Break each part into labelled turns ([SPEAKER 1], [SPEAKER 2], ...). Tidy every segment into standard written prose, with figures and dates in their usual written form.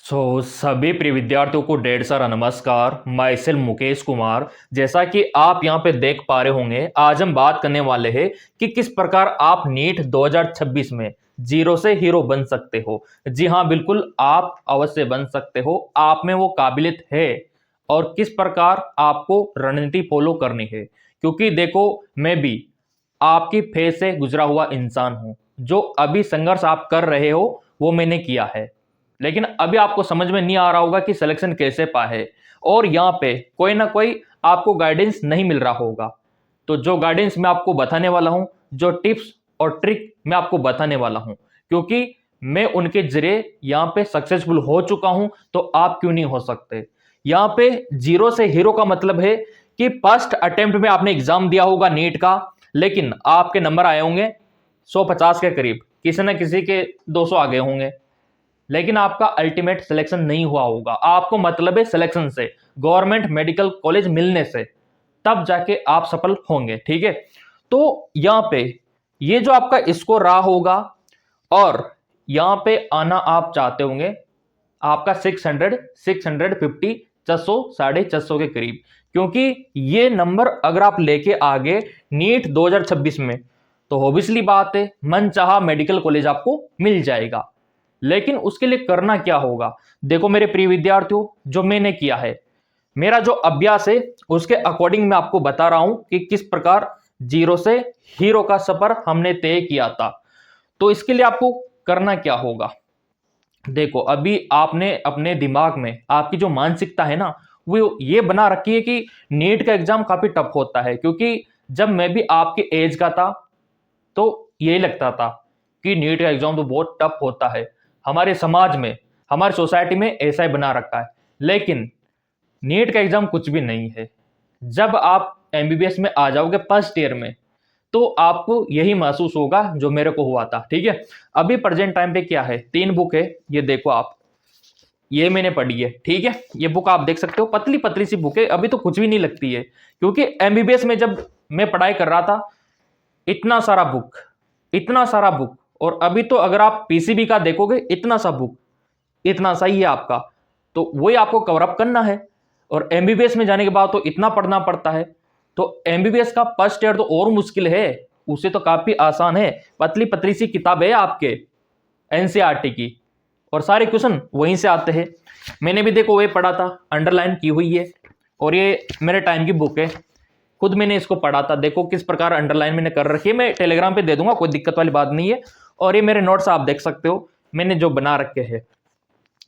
[SPEAKER 1] सभी प्रिय विद्यार्थियों को ढेर सारा नमस्कार। मैं सेल मुकेश कुमार। जैसा कि आप यहाँ पे देख पा रहे होंगे, आज हम बात करने वाले हैं कि किस प्रकार आप नीट 2026 में जीरो से हीरो बन सकते हो। जी हाँ, बिल्कुल आप अवश्य बन सकते हो। आप में वो काबिलियत है और किस प्रकार आपको रणनीति फॉलो करनी है। क्योंकि देखो, मैं भी आपकी फेज से गुजरा हुआ इंसान हूं। जो अभी संघर्ष आप कर रहे हो वो मैंने किया है, लेकिन अभी आपको समझ में नहीं आ रहा होगा कि सिलेक्शन कैसे पाए, और यहाँ पे कोई ना कोई आपको गाइडेंस नहीं मिल रहा होगा। तो जो गाइडेंस मैं आपको बताने वाला हूं, जो टिप्स और ट्रिक मैं आपको बताने वाला हूं, क्योंकि मैं उनके जरिए यहाँ पे सक्सेसफुल हो चुका हूं, तो आप क्यों नहीं हो सकते। यहाँ पे जीरो से हीरो का मतलब है कि फर्स्ट अटेम्प्ट में आपने एग्जाम दिया होगा नीट का, लेकिन आपके नंबर आए होंगे 150 के करीब, किसी न किसी के 200 आ गए होंगे, लेकिन आपका अल्टीमेट सिलेक्शन नहीं हुआ होगा। आपको मतलब है सिलेक्शन से, गवर्नमेंट मेडिकल कॉलेज मिलने से, तब जाके आप सफल होंगे। ठीक है, तो यहां पे ये जो आपका स्कोर रहा होगा, और यहां पे आना आप चाहते होंगे आपका 600, 650, 400, 450 के करीब, क्योंकि ये नंबर अगर आप लेके आगे नीट 2026 में, तो ऑब्वियसली बात है मन चाहा मेडिकल कॉलेज आपको मिल जाएगा। लेकिन उसके लिए करना क्या होगा, देखो मेरे प्रिय विद्यार्थियों, जो मैंने किया है, मेरा जो अभ्यास है, उसके अकॉर्डिंग मैं आपको बता रहा हूं कि किस प्रकार जीरो से हीरो का सफर हमने तय किया था। तो इसके लिए आपको करना क्या होगा, देखो अभी आपने अपने दिमाग में आपकी जो मानसिकता है ना, वो ये बना रखी है कि नीट का एग्जाम काफी टफ होता है। क्योंकि जब मैं भी आपके एज का था, तो यही लगता था कि नीट का एग्जाम तो बहुत टफ होता है। हमारे समाज में, हमारी सोसाइटी में ऐसा ही बना रखा है। लेकिन नीट का एग्जाम कुछ भी नहीं है। जब आप एमबीबीएस में आ जाओगे फर्स्ट ईयर में, तो आपको यही महसूस होगा जो मेरे को हुआ था। ठीक है, अभी प्रेजेंट टाइम पे क्या है, 3 बुक है, ये देखो आप, ये मैंने पढ़ी है। ठीक है, ये बुक आप देख सकते हो, पतली पतली सी बुक है, अभी तो कुछ भी नहीं लगती है। क्योंकि एमबीबीएस में जब मैं पढ़ाई कर रहा था, इतना सारा बुक, इतना सारा बुक, और अभी तो अगर आप पीसीबी का देखोगे, इतना सा बुक, इतना सा ही है आपका। तो वही आपको कवर अप करना है, और एमबीबीएस में जाने के बाद तो इतना पढ़ना पड़ता है। तो एमबीबीएस का फर्स्ट ईयर तो और मुश्किल है, उसे तो काफी आसान है। पतली पतली सी किताब है आपके एनसीईआरटी की, और सारे क्वेश्चन वहीं से आते हैं। मैंने भी देखो वही पढ़ा था, अंडरलाइन की हुई है, और ये मेरे टाइम की बुक है, खुद मैंने इसको पढ़ा था। देखो किस प्रकार अंडरलाइन मैंने कर रखी है, मैं टेलीग्राम पे दे दूंगा, कोई दिक्कत वाली बात नहीं है। और ये मेरे नोट्स आप देख सकते हो, मैंने जो बना रखे हैं,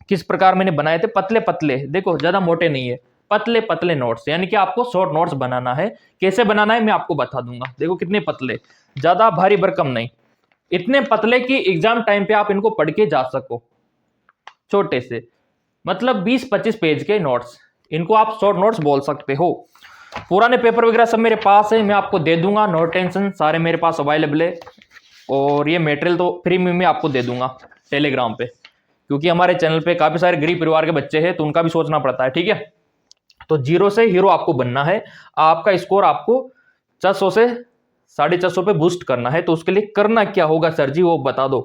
[SPEAKER 1] किस प्रकार मैंने बनाए थे, पतले पतले, देखो ज्यादा मोटे नहीं है, पतले पतले नोट्स, यानी कि आपको शॉर्ट नोट्स बनाना है। कैसे बनाना है मैं आपको बता दूंगा। देखो कितने पतले, ज्यादा भारी भरकम नहीं, इतने पतले कि एग्जाम टाइम पे आप इनको पढ़ के जा सको। छोटे से, मतलब 20-25 पेज के नोट्स, इनको आप शॉर्ट नोट्स बोल सकते हो। पुराने पेपर वगैरह सब मेरे पास है, मैं आपको दे दूंगा, नो टेंशन, सारे मेरे पास अवेलेबल है। और ये मटेरियल तो फ्री में मैं आपको दे दूंगा टेलीग्राम पे, क्योंकि हमारे चैनल पे काफी सारे गरीब परिवार के बच्चे हैं, तो उनका भी सोचना पड़ता है। ठीक है, तो जीरो से हीरो आपको बनना है। आपका स्कोर आपको 400 से 450 पे बूस्ट करना है। तो उसके लिए करना क्या होगा सर जी, वो बता दो।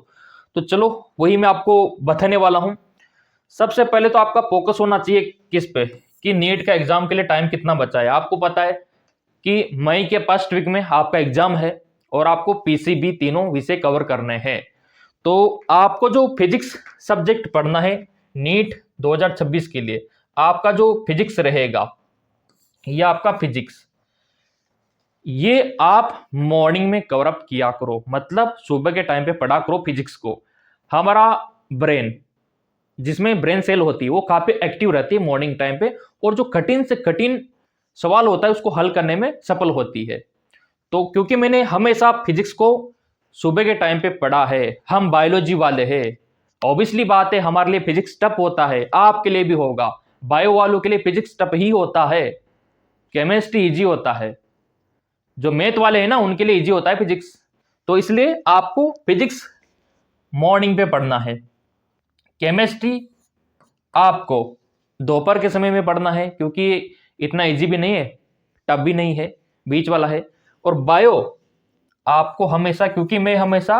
[SPEAKER 1] तो चलो वही मैं आपको बताने वाला हूं। सबसे पहले तो आपका फोकस होना चाहिए किस पे, कि नीट का एग्जाम के लिए टाइम कितना बचा है। आपको पता है कि मई के फर्स्ट वीक में आपका एग्जाम है, और आपको पीसीबी तीनों विषय कवर करने हैं। तो आपको जो फिजिक्स सब्जेक्ट पढ़ना है नीट 2026 के लिए, आपका जो फिजिक्स रहेगा, ये आपका फिजिक्स, ये आप मॉर्निंग में कवर अप किया करो, मतलब सुबह के टाइम पे पढ़ा करो फिजिक्स को। हमारा ब्रेन, जिसमें ब्रेन सेल होती है, वो काफी एक्टिव रहती है मॉर्निंग टाइम पे, और जो कठिन से कठिन सवाल होता है उसको हल करने में सफल होती है। तो क्योंकि मैंने हमेशा फिजिक्स को सुबह के टाइम पे पढ़ा है, हम बायोलॉजी वाले हैं, ऑब्वियसली बात है हमारे लिए फिजिक्स टफ होता है, आपके लिए भी होगा, बायो वालों के लिए फिजिक्स टफ ही होता है, केमिस्ट्री इजी होता है, जो मैथ वाले हैं ना उनके लिए इजी होता है फिजिक्स। तो इसलिए आपको फिजिक्स मॉर्निंग पे पढ़ना है। केमिस्ट्री आपको दोपहर के समय में पढ़ना है, क्योंकि इतना इजी भी नहीं है, टफ भी नहीं है, बीच वाला है। और बायो आपको हमेशा, क्योंकि मैं हमेशा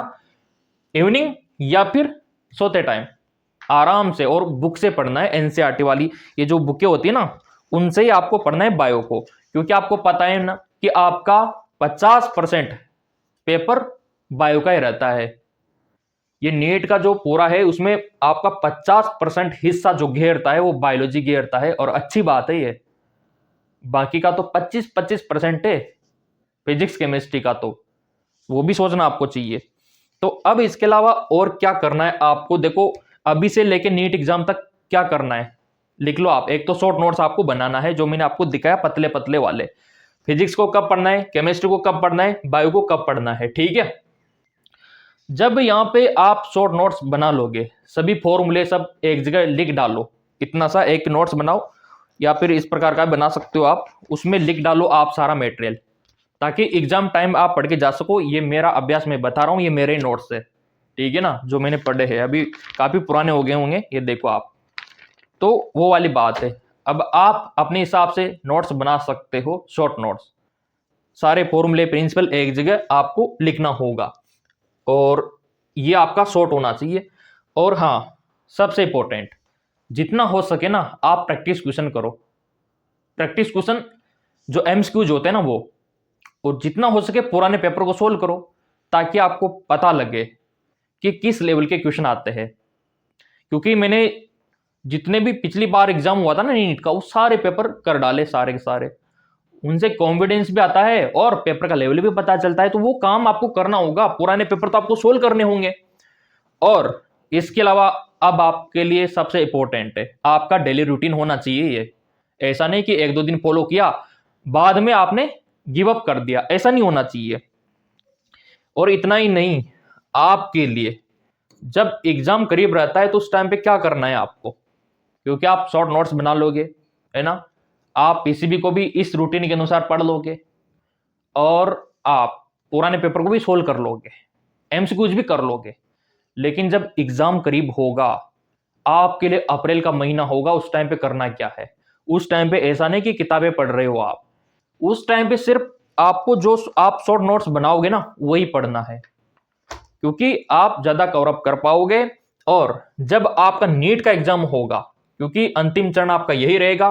[SPEAKER 1] इवनिंग या फिर सोते टाइम आराम से और बुक से पढ़ना है, एनसीईआरटी वाली ये जो बुकें होती है ना, उनसे ही आपको पढ़ना है बायो को, क्योंकि आपको पता है ना कि आपका 50% पेपर बायो का ही रहता है। ये नीट का जो पूरा है उसमें आपका 50% हिस्सा जो घेरता है वो बायोलॉजी घेरता है, और अच्छी बात है ये। बाकी का तो 25-25% है फिजिक्स केमिस्ट्री का, तो वो भी सोचना आपको चाहिए। तो अब इसके अलावा और क्या करना है आपको, देखो अभी से लेके नीट एग्जाम तक क्या करना है लिख लो आप। एक तो शॉर्ट नोट्स आपको बनाना है, जो मैंने आपको दिखाया पतले पतले वाले। फिजिक्स को कब पढ़ना है, केमिस्ट्री को कब पढ़ना है, बायो को कब पढ़ना है, ठीक है। जब यहां पे आप शॉर्ट नोट्स बना लोगे, सभी फॉर्मूले सब एक जगह लिख डालो, इतना सा एक नोट्स बनाओ, या फिर इस प्रकार का बना सकते हो आप, उसमें लिख डालो आप सारा मटेरियल, ताकि एग्जाम टाइम आप पढ़ के जा सको। ये मेरा अभ्यास मैं बता रहा हूं, ये मेरे नोट्स है, ठीक है ना, जो मैंने पढ़े हैं, अभी काफी पुराने हो गए होंगे, ये देखो आप। तो वो वाली बात है। अब आप अपने हिसाब से नोट्स बना सकते हो, शॉर्ट नोट्स, सारे फॉर्मूले प्रिंसिपल एक जगह आपको लिखना होगा, और ये आपका शॉर्ट होना चाहिए। और हाँ, सबसे इंपॉर्टेंट, जितना हो सके ना आप प्रैक्टिस क्वेश्चन करो। प्रैक्टिस क्वेश्चन जो एमसीक्यूज होते हैं ना वो, और जितना हो सके पुराने पेपर को सोल्व करो, ताकि आपको पता लगे कि किस लेवल के क्वेश्चन आते हैं। क्योंकि मैंने जितने भी पिछली बार एग्जाम हुआ था ना नीट का, वो सारे पेपर कर डाले, सारे के सारे, उनसे कॉन्फिडेंस भी आता है और पेपर का लेवल भी पता चलता है। तो वो काम आपको करना होगा, पुराने पेपर तो आपको सोल्व करने होंगे। और इसके अलावा अब आपके लिए सबसे इंपॉर्टेंट है, आपका डेली रूटीन होना चाहिए। ये ऐसा नहीं कि एक दो दिन फॉलो किया बाद में आपने गिव अप कर दिया, ऐसा नहीं होना चाहिए। और इतना ही नहीं, आपके लिए जब एग्जाम करीब रहता है तो उस टाइम पे क्या करना है आपको, क्योंकि आप शॉर्ट नोट्स बना लोगे, है ना, आप पीसीबी को भी इस रूटीन के अनुसार पढ़ लोगे, और आप पुराने पेपर को भी सोल्व कर लोगे, एमसीक्यूज भी कर लोगे। लेकिन जब एग्जाम करीब होगा, आपके लिए अप्रैल का महीना होगा, उस टाइम पे करना क्या है, उस टाइम पे ऐसा नहीं कि किताबें पढ़ रहे हो आप, उस टाइम पे सिर्फ आपको जो आप शॉर्ट नोट्स बनाओगे ना वही पढ़ना है, क्योंकि आप ज्यादा कवर अप कर पाओगे। और जब आपका नीट का एग्जाम होगा, क्योंकि अंतिम चरण आपका यही रहेगा,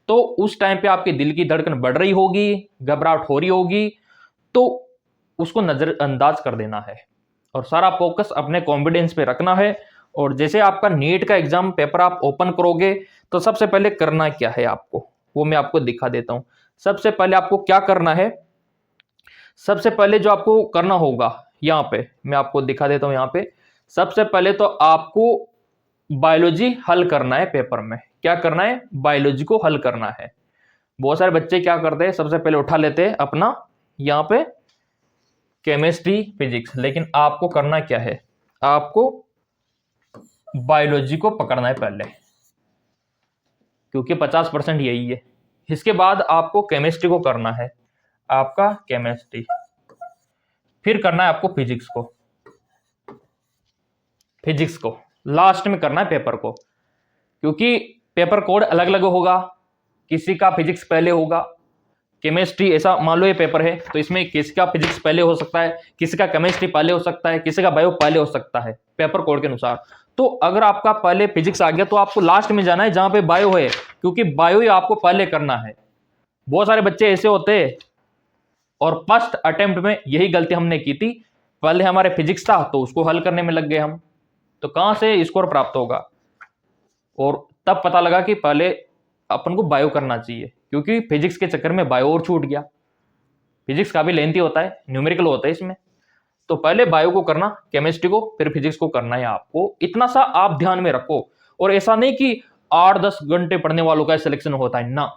[SPEAKER 1] तो उस टाइम पे आपके दिल की धड़कन बढ़ रही होगी, घबराहट हो रही होगी, तो उसको नजरअंदाज कर देना है और सारा फोकस अपने कॉन्फिडेंस पे रखना है। और जैसे आपका नीट का एग्जाम पेपर आप ओपन करोगे, तो सबसे पहले करना क्या है आपको, वो मैं आपको दिखा देता हूं। सबसे पहले आपको क्या करना है, सबसे पहले जो आपको करना होगा, यहां पे मैं आपको दिखा देता हूं। यहां पे सबसे पहले तो आपको बायोलॉजी हल करना है पेपर में। क्या करना है, बायोलॉजी को हल करना है। बहुत सारे बच्चे क्या करते हैं, सबसे पहले उठा लेते हैं अपना यहां पे केमिस्ट्री फिजिक्स, लेकिन आपको करना क्या है, आपको बायोलॉजी को पकड़ना है पहले, क्योंकि 50% यही है। इसके बाद आपको केमिस्ट्री को करना है, आपका केमिस्ट्री, फिर करना है आपको फिजिक्स को, फिजिक्स को लास्ट में करना है पेपर को, क्योंकि पेपर कोड अलग अलग होगा, किसी का फिजिक्स पहले होगा, केमिस्ट्री, ऐसा मान लो ये पेपर है तो इसमें किसी का फिजिक्स पहले हो सकता है, किसी का केमिस्ट्री पहले हो सकता है, किसी का बायो पहले हो सकता है, पेपर कोड के अनुसार। तो अगर आपका पहले फिजिक्स आ गया तो आपको लास्ट में जाना है जहां पे बायो है, क्योंकि बायो ही आपको पहले करना है। बहुत सारे बच्चे ऐसे होते हैं, और फर्स्ट अटेम्प्ट में यही गलती हमने की थी, पहले हमारे फिजिक्स था तो उसको हल करने में लग गए हम, तो कहां से स्कोर प्राप्त होगा। और तब पता लगा कि पहले अपन को बायो करना चाहिए, क्योंकि फिजिक्स के चक्कर में बायो और छूट गया। फिजिक्स काफी लेंथी होता है, न्यूमेरिकल होता है इसमें, तो पहले बायो को करना, केमिस्ट्री को, फिर फिजिक्स को करना है आपको। इतना सा आप ध्यान में रखो। और ऐसा नहीं कि 8-10 घंटे पढ़ने वालों का सिलेक्शन होता है ना,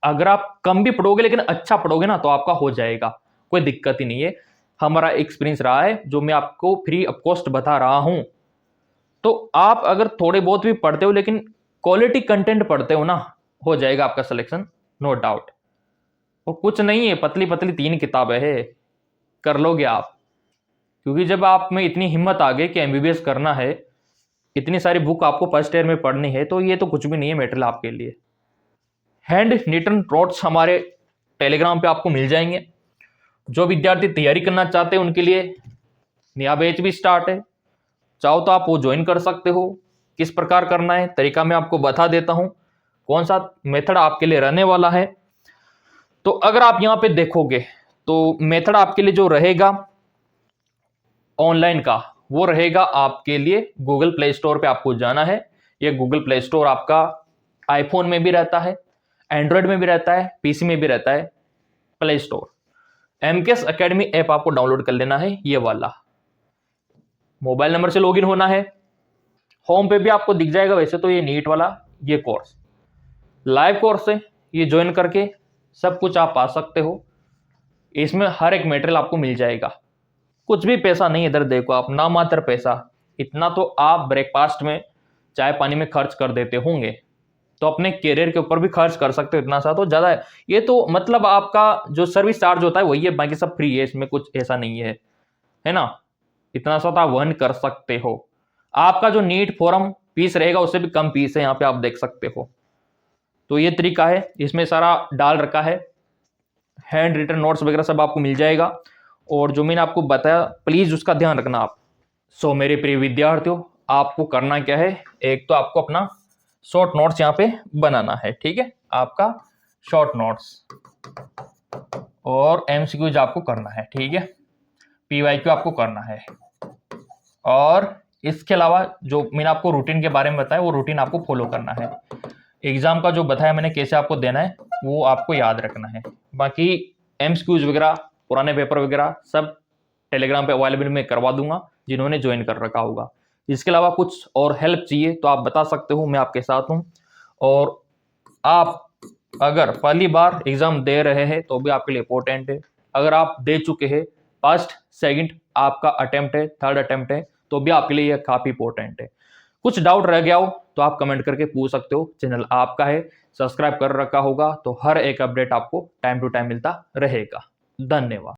[SPEAKER 1] अगर आप कम भी पढ़ोगे लेकिन अच्छा पढ़ोगे ना तो आपका हो जाएगा, कोई दिक्कत ही नहीं है। हमारा एक्सपीरियंस रहा है, जो मैं आपको फ्री ऑफ कॉस्ट बता रहा हूं। तो आप अगर थोड़े बहुत भी पढ़ते हो लेकिन क्वालिटी कंटेंट पढ़ते हो ना, हो जाएगा आपका सिलेक्शन, नो डाउट। और कुछ नहीं है, पतली पतली 3 किताबें है, कर लोगे आप। क्योंकि जब आप में इतनी हिम्मत आ गई कि एमबीबीएस करना है, इतनी सारी बुक आपको फर्स्ट ईयर में पढ़नी है, तो ये तो कुछ भी नहीं है मटेरियल आपके लिए। हैंड रिटन नोट्स हमारे टेलीग्राम पे आपको मिल जाएंगे। जो विद्यार्थी तैयारी करना चाहते हैं उनके लिए नया बैच भी स्टार्ट है, चाहो तो आप वो ज्वाइन कर सकते हो। किस प्रकार करना है, तरीका मैं आपको बता देता हूं, कौन सा मेथड आपके लिए रहने वाला है। तो अगर आप यहां पे देखोगे तो मेथड आपके लिए जो रहेगा ऑनलाइन का, वो रहेगा आपके लिए गूगल प्ले स्टोर पे आपको जाना है। ये गूगल प्ले स्टोर आपका आईफोन में भी रहता है, एंड्रॉयड में भी रहता है, पीसी में भी रहता है play store. MKS academy app आपको डाउनलोड कर लेना है, ये वाला मोबाइल नंबर से लॉगिन होना है। होम पे भी आपको दिख जाएगा वैसे तो ये नीट वाला ये कोर्स लाइव कोर्स है, ये ज्वाइन करके सब कुछ आप पा सकते हो। इसमें हर एक मटेरियल आपको मिल जाएगा, कुछ भी पैसा नहीं, इधर देखो आप, ना मात्र पैसा। इतना तो आप ब्रेकफास्ट में चाय पानी में खर्च कर देते होंगे, तो अपने करियर के ऊपर भी खर्च कर सकते हो, इतना सा तो ज़्यादा है। ये तो मतलब आपका जो सर्विस चार्ज होता है वही है, बाकी सब फ्री है, इसमें कुछ ऐसा नहीं है ना। इतना सा तो आप वहन कर सकते हो। आपका जो नीट फॉर्म फीस रहेगा उससे भी कम फीस है, यहाँ पे आप देख सकते हो। तो ये तरीका है, इसमें सारा डाल रखा है, हैंड रिटन नोट्स वगैरह सब आपको मिल जाएगा। और जो मैंने आपको बताया प्लीज उसका ध्यान रखना आप। सो मेरे प्रिय विद्यार्थियों, आपको करना क्या है, एक तो आपको अपना शॉर्ट नोट्स यहाँ पे बनाना है, ठीक है, आपका शॉर्ट नोट्स, और एमसीक्यूज आपको करना है, ठीक है, पीवाईक्यू आपको करना है। और इसके अलावा जो मैंने आपको रूटीन के बारे में बताया वो रूटीन आपको फॉलो करना है। एग्जाम का जो बताया मैंने कैसे आपको देना है वो आपको याद रखना है। बाकी एमसीक्यूज वगैरह पुराने पेपर वगैरह सब टेलीग्राम पे अवेलेबल मैं करवा दूंगा जिन्होंने ज्वाइन कर रखा होगा। इसके अलावा कुछ और हेल्प चाहिए तो आप बता सकते हो, मैं आपके साथ हूँ। और आप अगर पहली बार एग्जाम दे रहे हैं तो भी आपके लिए इंपॉर्टेंट है। अगर आप दे चुके हैं, फर्स्ट सेकंड आपका अटेम्प्ट है, थर्ड अटेम्प्ट है, तो भी आपके लिए यह काफी इंपॉर्टेंट है। कुछ डाउट रह गया हो तो आप कमेंट करके पूछ सकते हो। चैनल आपका है, सब्सक्राइब कर रखा होगा तो हर एक अपडेट आपको टाइम टू टाइम मिलता रहेगा। धन्यवाद।